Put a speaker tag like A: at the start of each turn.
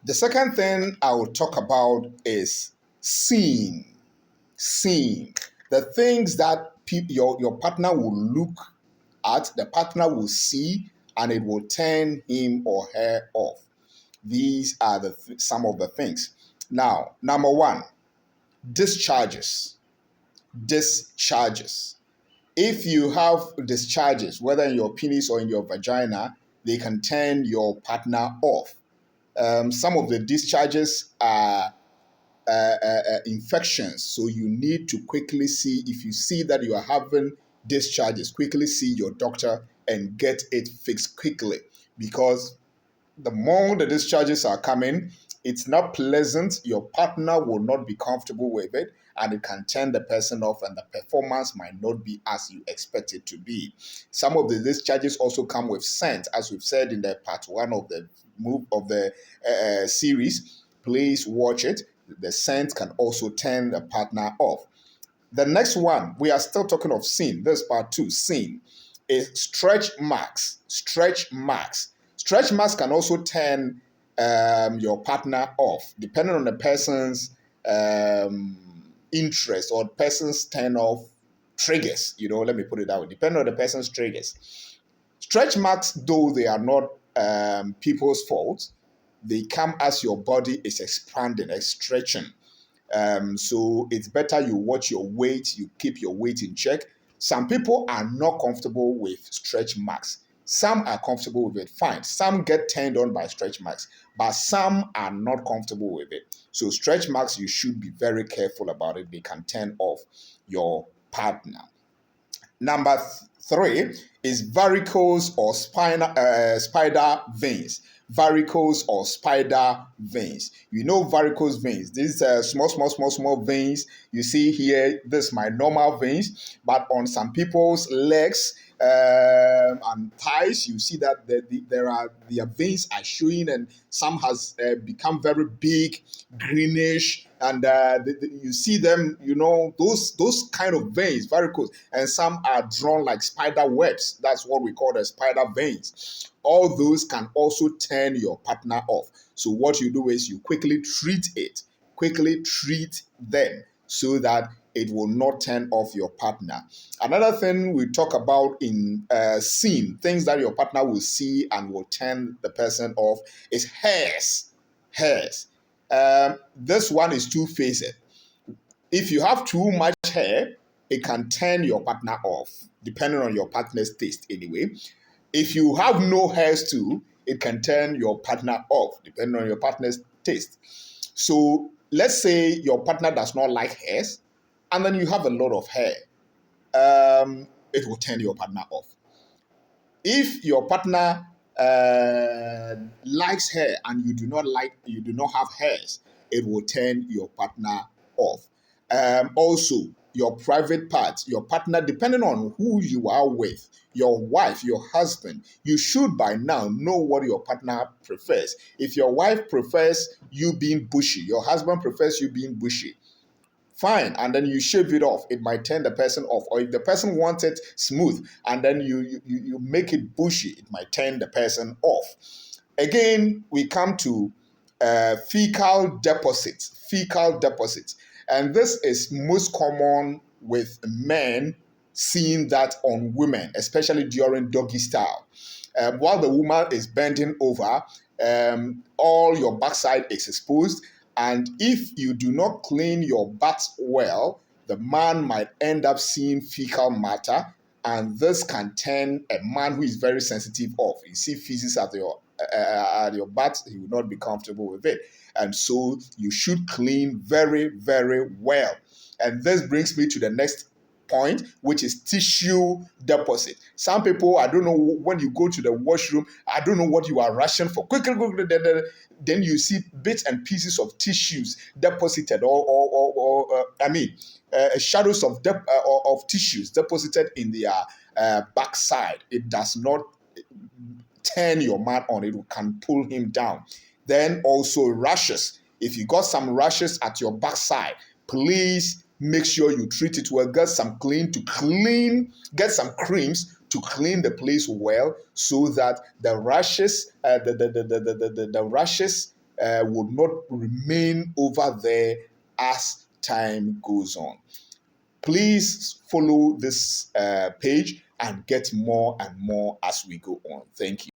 A: The second thing I will talk about is seeing. Seeing. The things that your partner will look at, the partner will see, and it will turn him or her off. These are some of the things. Now, number one, discharges. Discharges. If you have discharges, whether in your penis or in your vagina, they can turn your partner off. Some of the discharges are infections, so you need to quickly see. If you see that you are having discharges, quickly see your doctor and get it fixed quickly, because the more the discharges are coming, it's not pleasant. Your partner will not be comfortable with it, and it can turn the person off, and the performance might not be as you expect it to be. Some of the discharges also come with scent, as we've said in the part one of the series. Please watch it. The scent can also turn the partner off. The next one, we are still talking of sin. This part two, sin, is stretch marks. Stretch marks. Stretch marks can also turn your partner off, depending on the person's interest or person's turn off triggers. Let me put it that way. Depending on the person's triggers. Stretch marks, though they are not people's fault, they come as your body is expanding, stretching. So it's better you watch your weight, you keep your weight in check. Some people are not comfortable with stretch marks. Some are comfortable with it, fine. Some get turned on by stretch marks, but some are not comfortable with it. So stretch marks, you should be very careful about it. They can turn off your partner. Number three is varicose or spider veins. Varicose or spider veins. Varicose veins. These are small veins. You see here, this is my normal veins, but on some people's legs and thighs, you see that their veins are showing, and some has become very big, greenish, and you see them, those kind of veins, varicose, and some are drawn like spider webs. That's what we call the spider veins. All those can also turn your partner off. So what you do is you quickly treat them so that it will not turn off your partner. Another thing we talk about in seeing, things that your partner will see and will turn the person off, is hairs. Hairs. This one is two-faced. If you have too much hair, it can turn your partner off, depending on your partner's taste anyway. If you have no hairs too, it can turn your partner off, depending on your partner's taste. So let's say your partner does not like hairs, and then you have a lot of hair. It will turn your partner off. If your partner likes hair and you do not have hairs, it will turn your partner off. Also, your private parts, your partner, depending on who you are with, your wife, your husband, you should by now know what your partner prefers. If your wife prefers you being bushy, your husband prefers you being bushy, fine, and then you shave it off, it might turn the person off. Or if the person wants it smooth and then you make it bushy, it might turn the person off. Again, we come to fecal deposits. And this is most common with men, seeing that on women, especially during doggy style. While the woman is bending over, all your backside is exposed, and if you do not clean your butt well, the man might end up seeing fecal matter, and this can turn a man who is very sensitive off. You see feces at your butt, he will not be comfortable with it. And so you should clean very, very well. And this brings me to the next point, which is tissue deposit. Some people, I don't know, when you go to the washroom, I don't know what you are rushing for. Quickly, then you see bits and pieces of tissues deposited, shadows of tissues deposited in their backside. It does not turn your man on, it can pull him down. Then also rashes. If you got some rashes at your backside, please make sure you treat it well. Get some creams to clean the place well, so that the rashes would not remain over there as time goes on. Please follow this page and get more and more as we go on. Thank you.